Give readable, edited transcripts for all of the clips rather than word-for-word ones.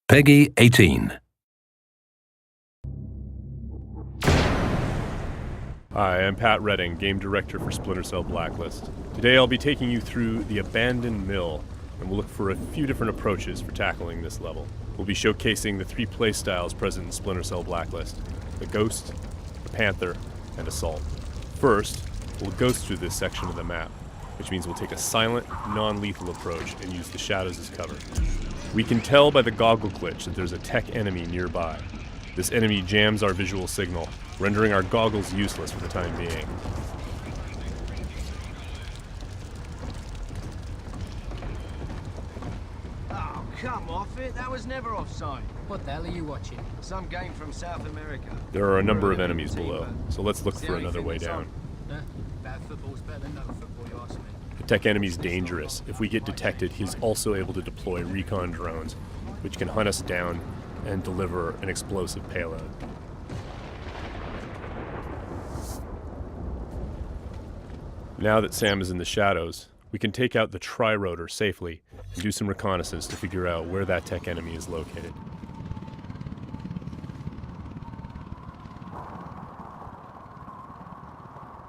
Peggy 18. Hi, I'm Pat Redding, Game Director for Splinter Cell Blacklist. Today I'll be taking you through the Abandoned Mill, and we'll look for a few different approaches for tackling this level. We'll be showcasing the three playstyles present in Splinter Cell Blacklist: the Ghost, the Panther, and Assault. First, we'll ghost through this section of the map, which means we'll take a silent, non-lethal approach and use the shadows as cover. We can tell by the goggle glitch that there's a tech enemy nearby. This enemy jams our visual signal, rendering our goggles useless for the time being. Oh, come off it. That was never offside. What the hell are you watching? Some game from South America. There are a number of enemies below, so let's look for another way down. Bad football's better than no football, you ask me. The tech enemy's dangerous. If we get detected, he's also able to deploy recon drones, which can hunt us down and deliver an explosive payload. Now that Sam is in the shadows, we can take out the tri-rotor safely and do some reconnaissance to figure out where that tech enemy is located.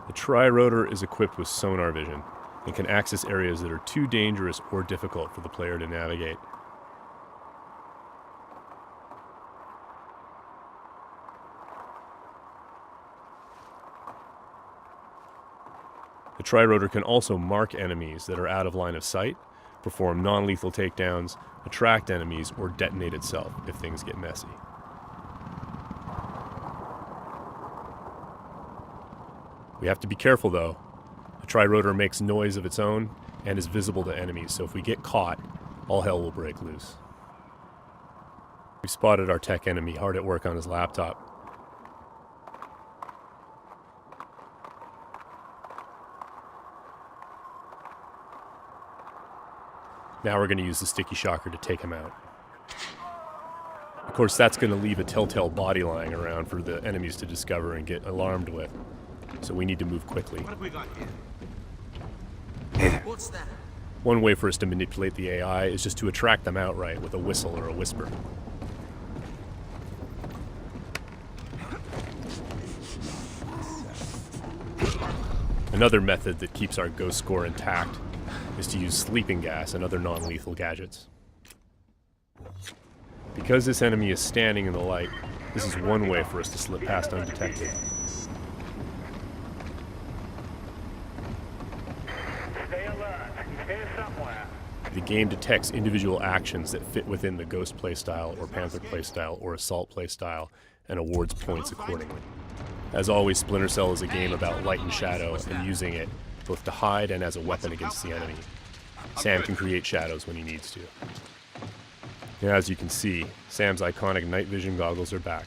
The tri-rotor is equipped with sonar vision and can access areas that are too dangerous or difficult for the player to navigate. The tri-rotor can also mark enemies that are out of line of sight, perform non-lethal takedowns, attract enemies, or detonate itself if things get messy. We have to be careful though. The tri-rotor makes noise of its own and is visible to enemies, so if we get caught, all hell will break loose. We spotted our tech enemy hard at work on his laptop. Now we're going to use the sticky shocker to take him out. Of course, that's going to leave a telltale body lying around for the enemies to discover and get alarmed with. So we need to move quickly. What have we got here? What's that? One way for us to manipulate the AI is just to attract them outright with a whistle or a whisper. Another method that keeps our ghost score intact is to use sleeping gas and other non-lethal gadgets. Because this enemy is standing in the light, this is one way for us to slip past undetected. Stay alert. He's here somewhere. The game detects individual actions that fit within the Ghost playstyle or Panther playstyle or Assault playstyle and awards points accordingly. As always, Splinter Cell is a game about light and shadow and using it both to hide and as a weapon against the enemy. Sam can create shadows when he needs to. Now, as you can see, Sam's iconic night vision goggles are back.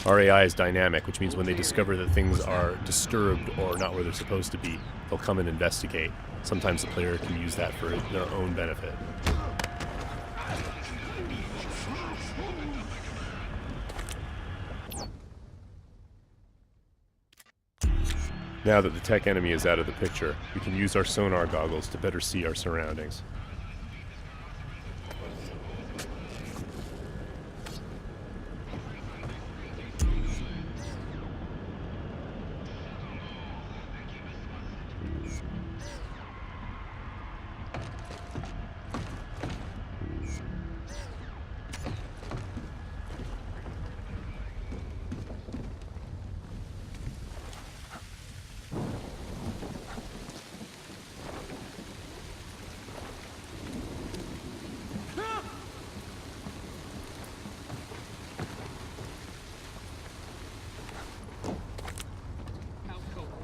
Our AI is dynamic, which means when they discover that things are disturbed or not where they're supposed to be, they'll come and investigate. Sometimes the player can use that for their own benefit. Now that the tech enemy is out of the picture, we can use our sonar goggles to better see our surroundings.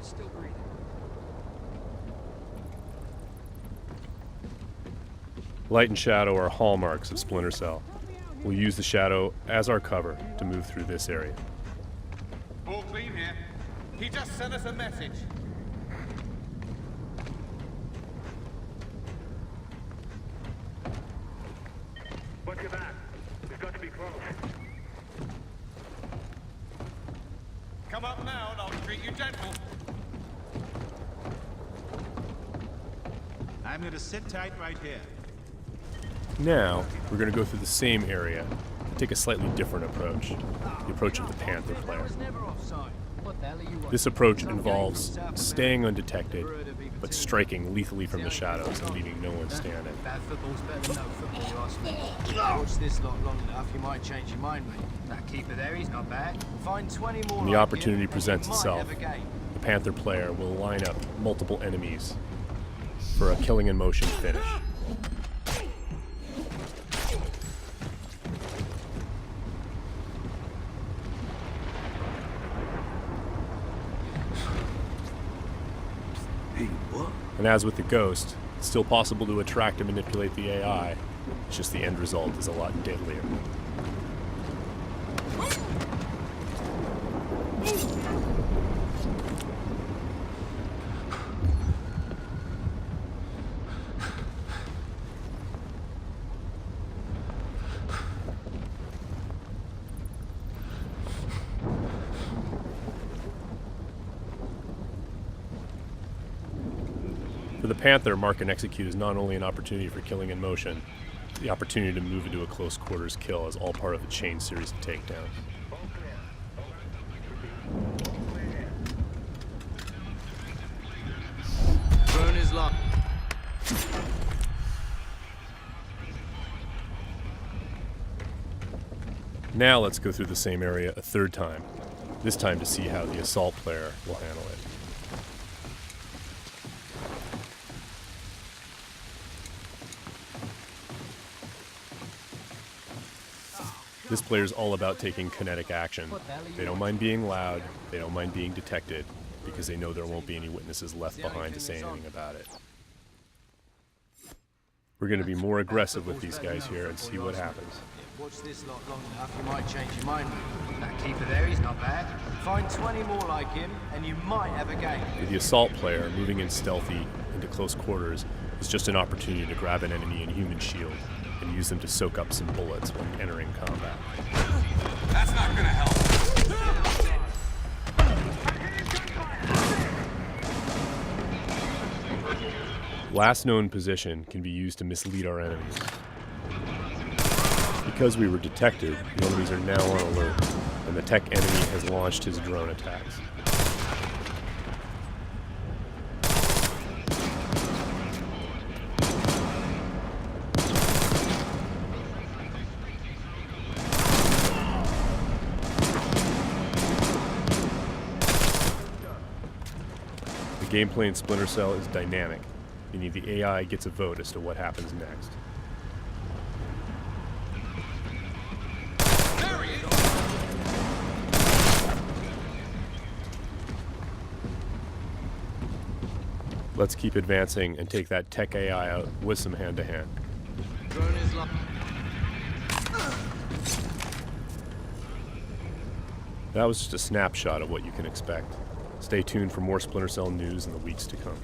Still breathing. Light and shadow are hallmarks of Splinter Cell. We'll use the shadow as our cover to move through this area. All clean here. He just sent us a message. Watch your back. We've got to be close. Come up now and I'll treat you gentle. I'm going to sit tight right here. Now, we're going to go through the same area, but take a slightly different approach, the approach of the Panther player. was never offside. What the hell are you watching? This approach involves staying undetected, but striking lethally from the shadows and leaving no one standing. Bad football's better than no football, you ask me. Watch this lot long enough, you might change your mind, mate. That keeper there, he's not bad. Find 20 more When the like opportunity him, and presents you might itself, have a game. the Panther player will line up multiple enemies for a killing in motion finish. And as with the Ghost, it's still possible to attract and manipulate the AI. It's just the end result is a lot deadlier. For the Panther, mark and execute is not only an opportunity for killing in motion, the opportunity to move into a close quarters kill is all part of a chain series of takedowns. Drone is locked. Now let's go through the same area a third time, this time to see how the assault player will handle it. This player's all about taking kinetic action. They don't mind being loud, they don't mind being detected, because they know there won't be any witnesses left behind to say anything about it. We're going to be more aggressive with these guys here and see what happens. Watch this lot long enough, you might change your mind, mate. That keeper there, he's not bad. Find 20 more like him, and you might have a game. The assault player, moving in stealthy into close quarters, is just an opportunity to grab an enemy in human shield and use them to soak up some bullets when entering combat. That's not gonna help. Last known position can be used to mislead our enemies. Because we were detected, the enemies are now on alert, and the tech enemy has launched his drone attacks. The gameplay in Splinter Cell is dynamic, meaning the AI gets a vote as to what happens next. Let's keep advancing and take that tech AI out with some hand-to-hand. Drone is locked. That was just a snapshot of what you can expect. Stay tuned for more Splinter Cell news in the weeks to come.